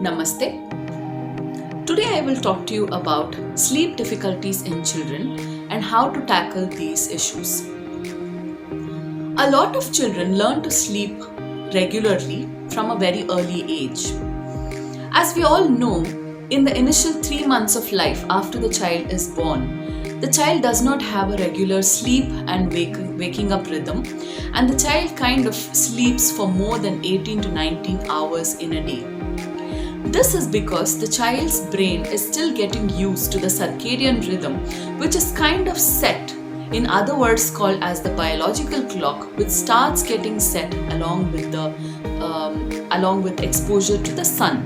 Namaste. Today I will talk to you about sleep difficulties in children and how to tackle these issues. A lot of children learn to sleep regularly from a very early age. As we all know, in the initial 3 months of life after the child is born, the child does not have a regular sleep and waking up rhythm, and the child kind of sleeps for more than 18 to 19 hours in a day. This is because the child's brain is still getting used to the circadian rhythm, which is kind of set, in other words called as the biological clock, which starts getting set along with exposure to the sun.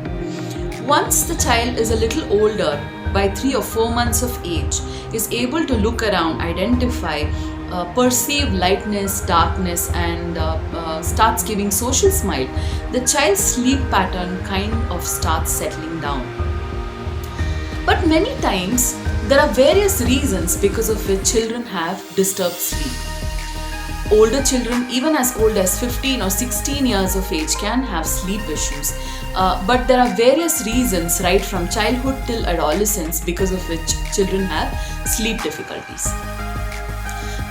Once the child is a little older, by 3 or 4 months of age, is able to look around, identify, perceive lightness, darkness, and starts giving social smile, the child's sleep pattern kind of starts settling down. But many times, there are various reasons because of which children have disturbed sleep. Older children, even as old as 15 or 16 years of age, can have sleep issues. But there are various reasons right from childhood till adolescence because of which children have sleep difficulties.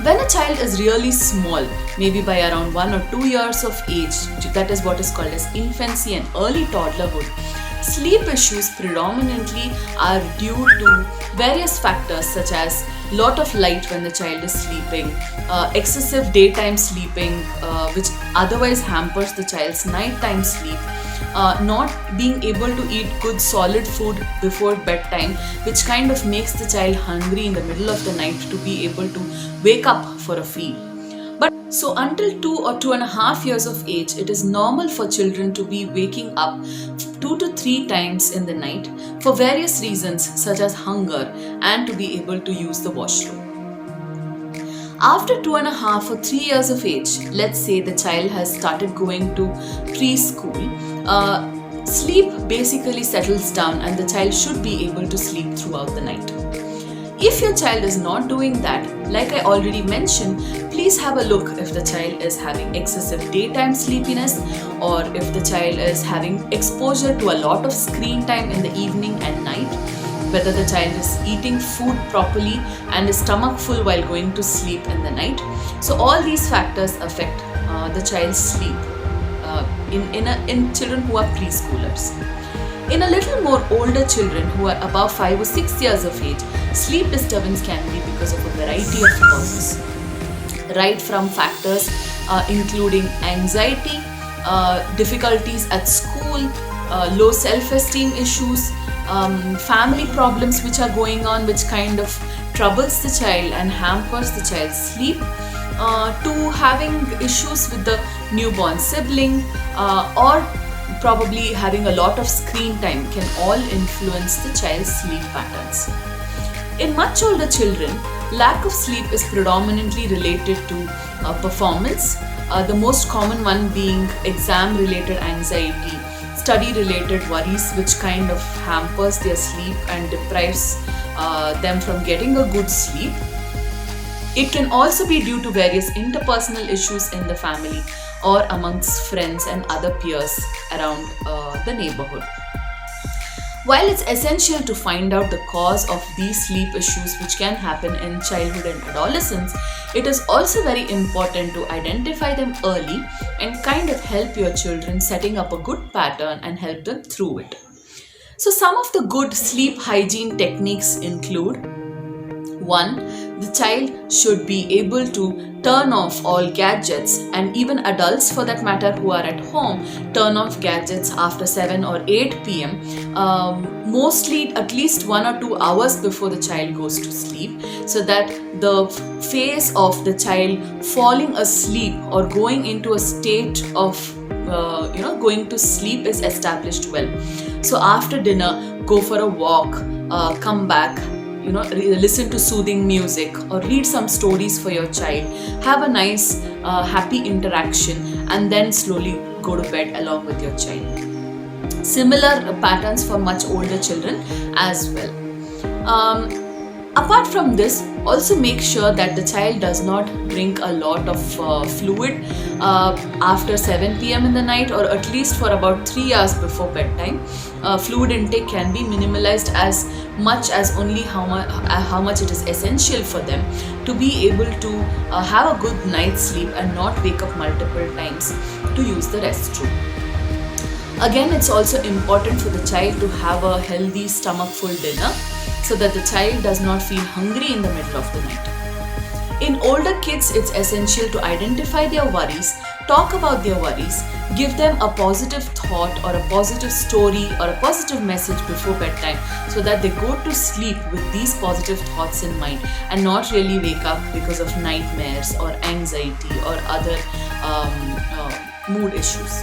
When a child is really small, maybe by around 1 or 2 years of age, that is what is called as infancy and early toddlerhood, sleep issues predominantly are due to various factors such as lot of light when the child is sleeping, excessive daytime sleeping, which otherwise hampers the child's nighttime sleep, not being able to eat good solid food before bedtime, which kind of makes the child hungry in the middle of the night to be able to wake up for a feed. But so until 2 or 2.5 years of age, it is normal for children to be waking up 2 to 3 times in the night for various reasons such as hunger and to be able to use the washroom. After 2.5 or 3 years of age, let's say the child has started going to preschool, sleep basically settles down and the child should be able to sleep throughout the night. If your child is not doing that, like I already mentioned, please have a look if the child is having excessive daytime sleepiness or if the child is having exposure to a lot of screen time in the evening and night, whether the child is eating food properly and is stomach full while going to sleep in the night. So all these factors affect the child's sleep in children who are preschoolers. In a little more older children who are above 5 or 6 years of age, sleep disturbance can be because of a variety of causes. Right from factors including anxiety, difficulties at school, low self-esteem issues, family problems which are going on which kind of troubles the child and hampers the child's sleep, to having issues with the newborn sibling, or probably having a lot of screen time can all influence the child's sleep patterns. In much older children, lack of sleep is predominantly related to performance, the most common one being exam-related anxiety, study-related worries which kind of hampers their sleep and deprives them from getting a good sleep. It can also be due to various interpersonal issues in the family or amongst friends and other peers around the neighborhood. While it's essential to find out the cause of these sleep issues which can happen in childhood and adolescence, it is also very important to identify them early and kind of help your children setting up a good pattern and help them through it. So some of the good sleep hygiene techniques include: 1. The child should be able to turn off all gadgets, and even adults for that matter who are at home turn off gadgets after 7 or 8 p.m. Mostly at least 1 or 2 hours before the child goes to sleep, so that the phase of the child falling asleep or going into a state of going to sleep is established well. So after dinner, go for a walk, come back, listen to soothing music or read some stories for your child, have a nice happy interaction, and then slowly go to bed along with your child. Similar patterns for much older children as well. Apart from this, Also make sure that the child does not drink a lot of fluid after 7 p.m. in the night, or at least for about 3 hours before bedtime. Fluid intake can be minimalized as much as only how much it is essential for them to be able to have a good night's sleep and not wake up multiple times to use the restroom. Again, it's also important for the child to have a healthy stomach full dinner so that the child does not feel hungry in the middle of the night. In older kids, it's essential to identify their worries, talk about their worries, give them a positive thought or a positive story or a positive message before bedtime so that they go to sleep with these positive thoughts in mind and not really wake up because of nightmares or anxiety or other mood issues.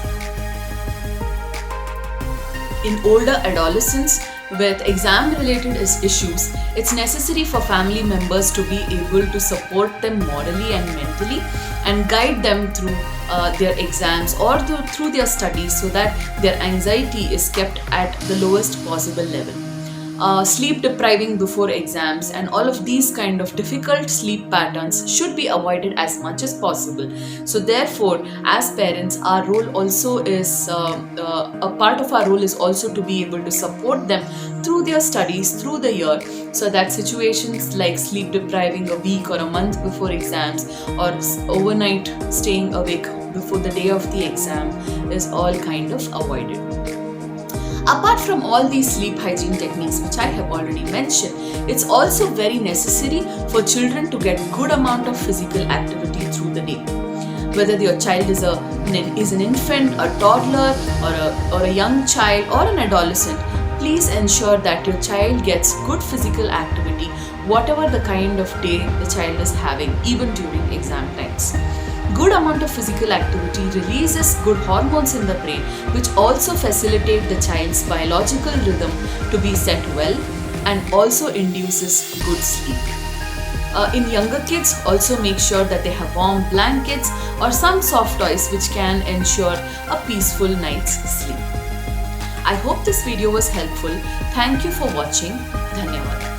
In older adolescents with exam related issues, it's necessary for family members to be able to support them morally and mentally and guide them through their exams or through their studies so that their anxiety is kept at the lowest possible level. Sleep depriving before exams and all of these kind of difficult sleep patterns should be avoided as much as possible. So therefore, as parents, our role also is a part of our role is also to be able to support them through their studies through the year, so that situations like sleep depriving a week or a month before exams or overnight staying awake before the day of the exam is all kind of avoided. Apart from all these sleep hygiene techniques which I have already mentioned, it's also very necessary for children to get good amount of physical activity through the day. Whether your child is an infant, a toddler, or a young child or an adolescent, please ensure that your child gets good physical activity, whatever the kind of day the child is having, even during exam times. Good amount of physical activity releases good hormones in the brain, which also facilitate the child's biological rhythm to be set well and also induces good sleep. In younger kids, also make sure that they have warm blankets or some soft toys which can ensure a peaceful night's sleep. I hope this video was helpful. Thank you for watching. Dhanyawad.